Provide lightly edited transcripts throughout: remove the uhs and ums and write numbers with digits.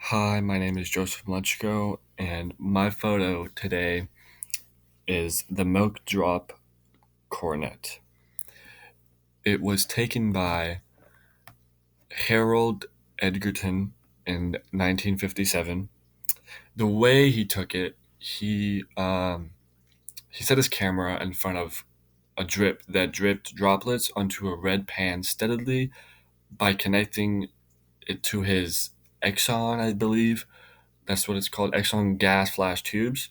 Hi, my name is Joseph Lunchko, and my photo today is the Milk Drop Cornet. It was taken by Harold Edgerton in 1957. The way he took it, he set his camera in front of a drip that dripped droplets onto a red pan steadily by connecting it to his Exxon, I believe. That's what it's called, Exxon gas flash tubes.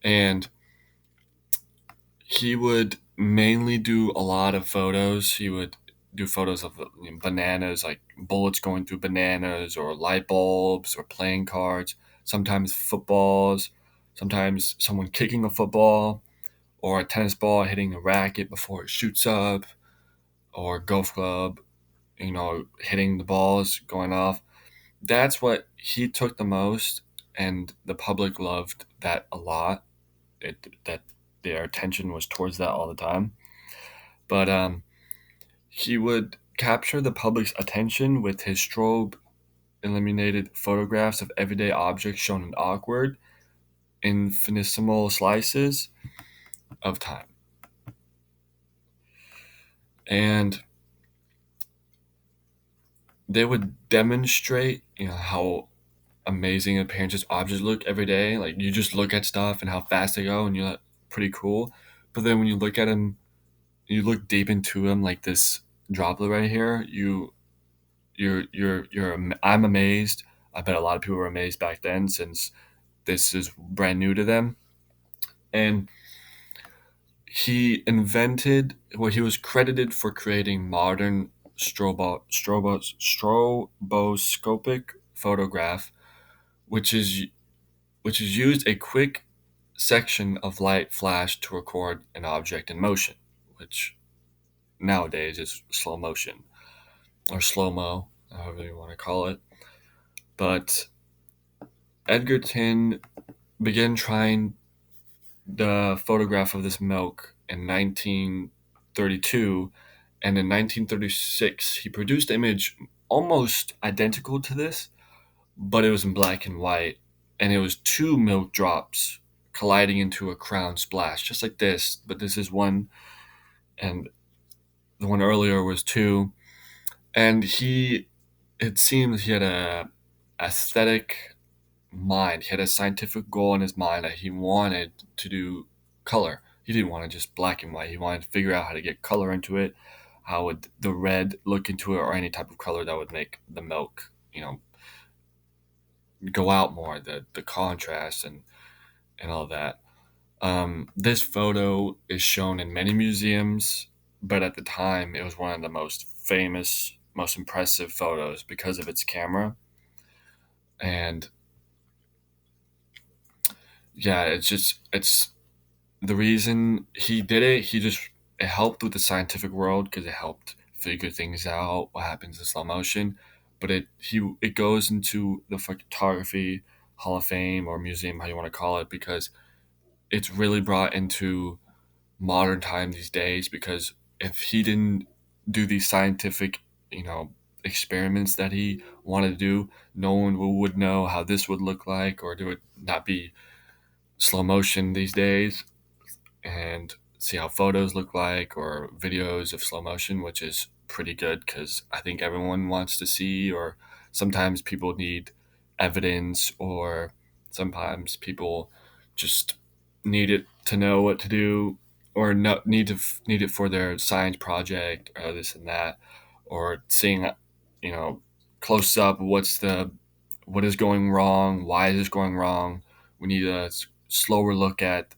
And he would mainly do a lot of photos. He would do photos of bananas, like bullets going through bananas, or light bulbs, or playing cards. Sometimes footballs. Sometimes someone kicking a football, or a tennis ball hitting a racket before it shoots up, or a golf club, hitting the balls, going off. That's what he took the most, and the public loved that a lot. That their attention was towards that all the time. But he would capture the public's attention with his strobe illuminated photographs of everyday objects shown in awkward, infinitesimal slices of time. And they would demonstrate, how amazing appearances objects look every day. Like, you just look at stuff and how fast they go, and you're like, pretty cool. But then when you look at them, you look deep into them, like this droplet right here. I'm amazed. I bet a lot of people were amazed back then, since this is brand new to them. And he was credited for creating modern stroboscopic photograph, which is which is used a quick section of light flash to record an object in motion, which nowadays is slow motion, or slow mo, however you want to call it. But Edgerton began trying the photograph of this milk in 1932, and in 1936 he produced an image almost identical to this, but it was in black and white, and it was two milk drops colliding into a crown splash, just like this, but this is one, and the one earlier was two. And it seems he had a aesthetic mind. He had a scientific goal in his mind that he wanted to do color. He didn't want to just black and white. He wanted to figure out how to get color into it. How would the red look into it, or any type of color that would make the milk, go out more, the contrast and all that. This photo is shown in many museums, but at the time it was one of the most famous, most impressive photos because of its camera. And yeah, it's the reason he did it. It helped with the scientific world because it helped figure things out, what happens in slow motion. But it goes into the photography Hall of Fame, or museum, how you want to call it, because it's really brought into modern time these days. Because if he didn't do these scientific, experiments that he wanted to do, no one would know how this would look like, or do it not be slow motion these days, and see how photos look like, or videos of slow motion, which is pretty good because I think everyone wants to see, or sometimes people need evidence, or sometimes people just need it to know what to do, or no, need it for their science project, or this and that, or seeing, you know, close up what is going wrong, why is this going wrong. We need a slower look out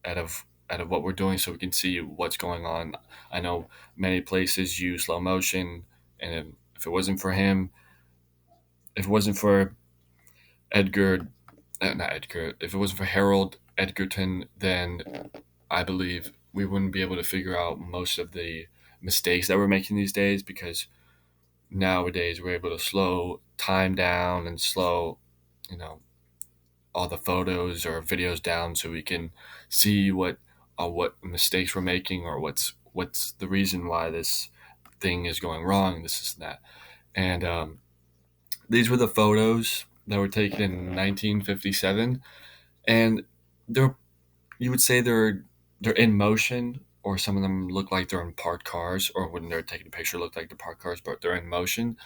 of what we're doing, so we can see what's going on. I know many places use slow motion, and if it wasn't for him, if it wasn't for Edgar, not Edgar, if it wasn't for Harold Edgerton, then I believe we wouldn't be able to figure out most of the mistakes that we're making these days, because nowadays we're able to slow time down and slow, you know, all the photos or videos down, so we can see what mistakes we're making, or what's the reason why this thing is going wrong, this is that. And these were the photos that were taken in 1957, and they're you would say they're in motion, or some of them look like they're in parked cars, or when they're taking a picture, look like they're parked cars, but they're in motion.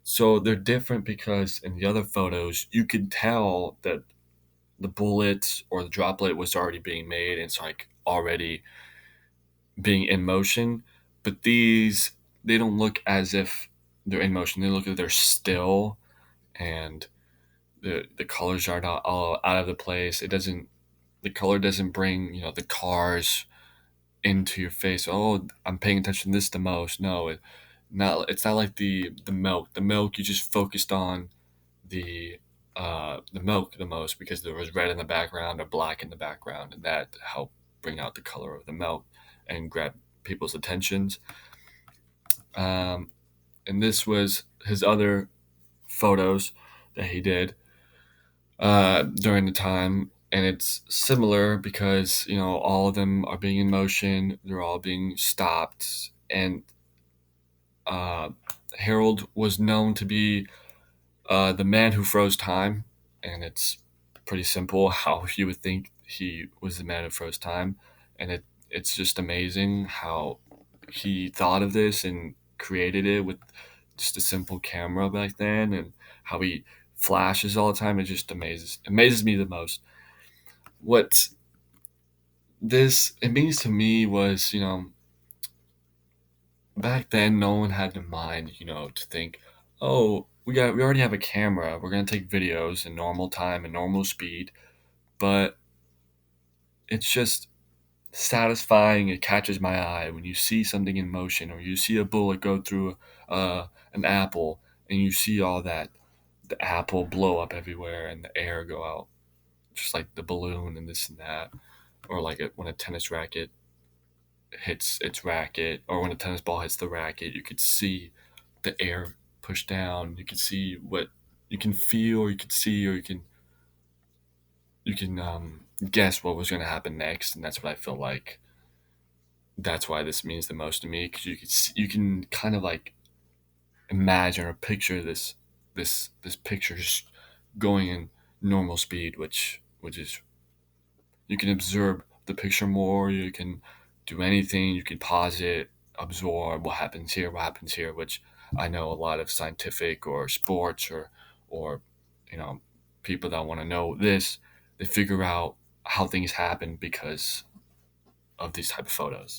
So they're different because in the other photos, you could tell that the bullet or the droplet was already being made, and it's like already being in motion. But these, they don't look as if they're in motion. They look like they're still, and the colors are not all out of the place. It doesn't The color doesn't bring, the cars into your face. Oh, I'm paying attention to this the most. No, it's not like the milk. The milk, you just focused on the milk the most because there was red in the background or black in the background, and that helped bring out the color of the milk and grab people's attentions. Um, and this was his other photos that he did during the time, and it's similar because all of them are being in motion. They're all being stopped, and uh, Harold was known to be the man who froze time, and it's pretty simple how you would think he was the man who froze time, and it's just amazing how he thought of this and created it with just a simple camera back then, and how he flashes all the time. It just amazes me the most. What this it means to me was, back then no one had the mind, to think, oh, we already have a camera, we're gonna take videos in normal time and normal speed. But it's just satisfying. It catches my eye when you see something in motion, or you see a bullet go through an apple, and you see all that, the apple blow up everywhere and the air go out, just like the balloon and this and that. Or like when a tennis racket hits its racket, or when a tennis ball hits the racket, you could see the air push down. You can see what you can feel, or you can see, or you can guess what was going to happen next. And that's what I feel like. That's why this means the most to me, because you can kind of like imagine or picture this picture just going in normal speed, which is, you can observe the picture more. You can do anything. You can pause it, absorb what happens here, which I know a lot of scientific or sports or you know people that want to know this, they figure out how things happen because of these type of photos.